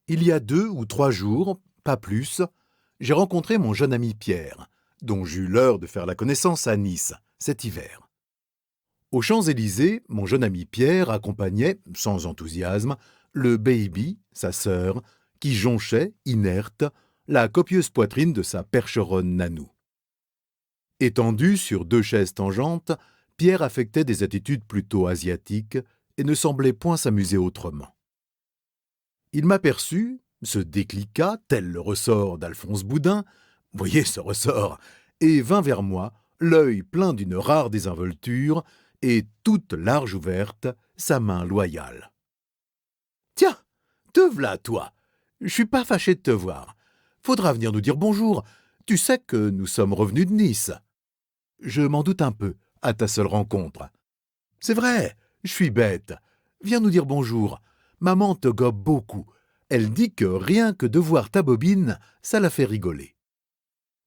Il y a 2 ou 3 jours, pas plus, j'ai rencontré mon jeune ami Pierre, dont j'eus l'heure de faire la connaissance à Nice, cet hiver. Aux Champs-Élysées, mon jeune ami Pierre accompagnait, sans enthousiasme, le baby, sa sœur, qui jonchait, inerte, la copieuse poitrine de sa percheronne Nanou. Étendu sur 2 chaises tangentes, Pierre affectait des attitudes plutôt asiatiques et ne semblait point s'amuser autrement. Il m'aperçut, se décliqua, tel le ressort d'Alphonse Boudin, voyez ce ressort, et vint vers moi, l'œil plein d'une rare désinvolture, et toute large ouverte, sa main loyale. « Tiens, te v'là, toi. Je suis pas fâché de te voir. Faudra venir nous dire bonjour. Tu sais que nous sommes revenus de Nice. » Je m'en doute un peu, à ta seule rencontre. « C'est vrai, je suis bête. Viens nous dire bonjour. Maman te gobe beaucoup. Elle dit que rien que de voir ta bobine, ça la fait rigoler. »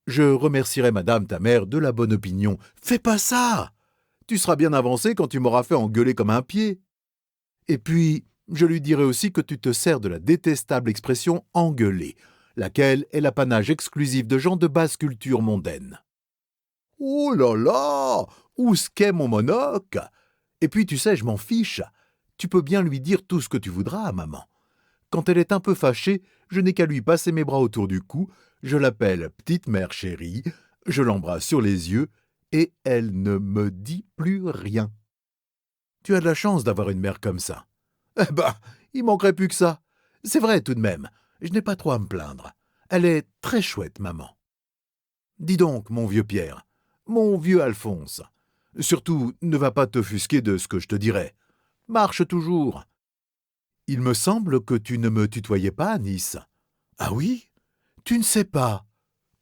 Je remercierai madame ta mère de la bonne opinion. Fais pas ça! Tu seras bien avancé quand tu m'auras fait engueuler comme un pied. Et puis, je lui dirai aussi que tu te sers de la détestable expression « engueuler », laquelle est l'apanage exclusif de gens de basse culture mondaine. Oh là là! Où ce qu'est mon monocle? Et puis, tu sais, je m'en fiche. Tu peux bien lui dire tout ce que tu voudras à maman. Quand elle est un peu fâchée, je n'ai qu'à lui passer mes bras autour du cou, je l'appelle « petite mère chérie », je l'embrasse sur les yeux, et elle ne me dit plus rien. Tu as de la chance d'avoir une mère comme ça. Eh ben, il manquerait plus que ça. C'est vrai tout de même, je n'ai pas trop à me plaindre. Elle est très chouette, maman. Dis donc, mon vieux Pierre, mon vieux Alphonse, surtout ne va pas t'offusquer de ce que je te dirai. Marche toujours. Il me semble que tu ne me tutoyais pas à Nice. Ah oui? Tu ne sais pas?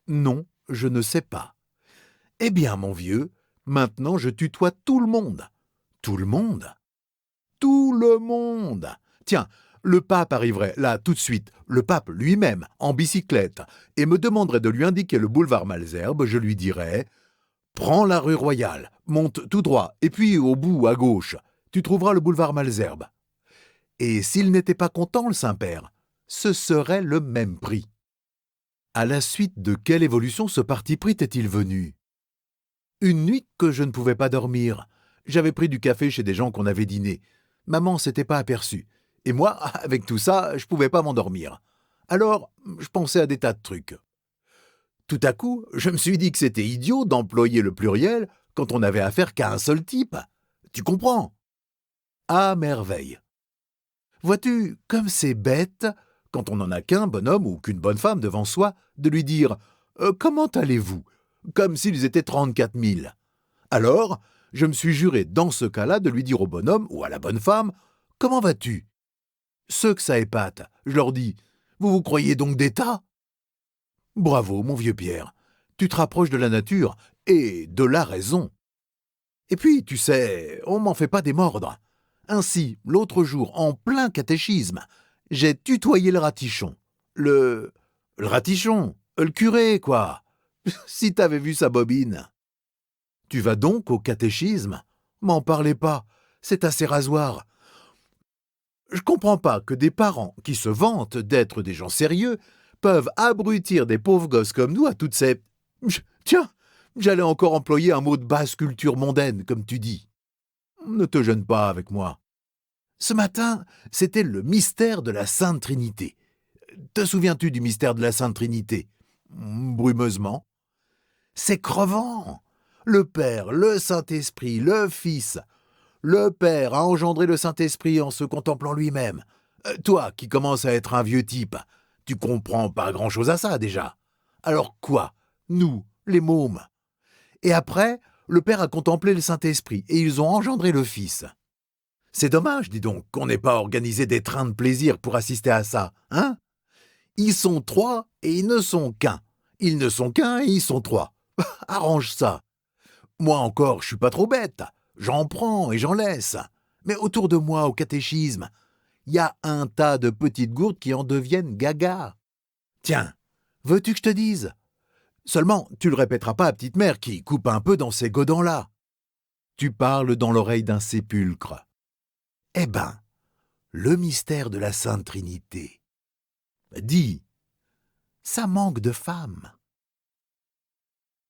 Non, je ne sais pas. Eh bien, mon vieux, maintenant je tutoie tout le monde. Tout le monde? Tout le monde! Tiens, le pape arriverait là tout de suite, le pape lui-même, en bicyclette, et me demanderait de lui indiquer le boulevard Malesherbes, je lui dirais « Prends la rue Royale, monte tout droit, et puis au bout, à gauche, tu trouveras le boulevard Malesherbes. » Et s'il n'était pas content, le Saint-Père, ce serait le même prix. À la suite de quelle évolution ce parti pris est-il venu? Une nuit que je ne pouvais pas dormir. J'avais pris du café chez des gens qu'on avait dîné. Maman s'était pas aperçue. Et moi, avec tout ça, je pouvais pas m'endormir. Alors, je pensais à des tas de trucs. Tout à coup, je me suis dit que c'était idiot d'employer le pluriel quand on n'avait affaire qu'à un seul type. Tu comprends? À merveille. Vois-tu, comme c'est bête, quand on n'en a qu'un bonhomme ou qu'une bonne femme devant soi, de lui dire « Comment allez-vous ?» comme s'ils étaient 34 000. Alors, je me suis juré dans ce cas-là de lui dire au bonhomme ou à la bonne femme « Comment vas-tu ?» Ceux que ça épate, je leur dis « Vous vous croyez donc d'État ?» Bravo, mon vieux Pierre, tu te rapproches de la nature et de la raison. Et puis, tu sais, on m'en fait pas démordre. Ainsi, l'autre jour, en plein catéchisme, j'ai tutoyé le ratichon. Le ratichon, le curé, quoi. Si t'avais vu sa bobine. Tu vas donc au catéchisme? M'en parlez pas, c'est assez rasoir. Je comprends pas que des parents qui se vantent d'être des gens sérieux peuvent abrutir des pauvres gosses comme nous à toutes ces... Tiens, j'allais encore employer un mot de basse culture mondaine, comme tu dis. Ne te gêne pas avec moi. Ce matin, c'était le mystère de la Sainte Trinité. Te souviens-tu du mystère de la Sainte Trinité? Brumeusement. C'est crevant. Le Père, le Saint-Esprit, le Fils. Le Père a engendré le Saint-Esprit en se contemplant lui-même. Toi, qui commences à être un vieux type, tu comprends pas grand-chose à ça, déjà. Alors quoi? Nous, les mômes. Et après, le Père a contemplé le Saint-Esprit, et ils ont engendré le Fils. C'est dommage, dis donc, qu'on n'ait pas organisé des trains de plaisir pour assister à ça, hein? Ils sont 3 et ils ne sont qu'un. Ils ne sont qu'un et ils sont 3. Arrange ça. Moi encore, je suis pas trop bête. J'en prends et j'en laisse. Mais autour de moi, au catéchisme, il y a un tas de petites gourdes qui en deviennent gaga. Tiens, veux-tu que je te dise? Seulement, tu le répéteras pas à petite mère qui coupe un peu dans ces godans-là. Tu parles dans l'oreille d'un sépulcre. Eh ben, le mystère de la Sainte Trinité. Dis, ça manque de femmes.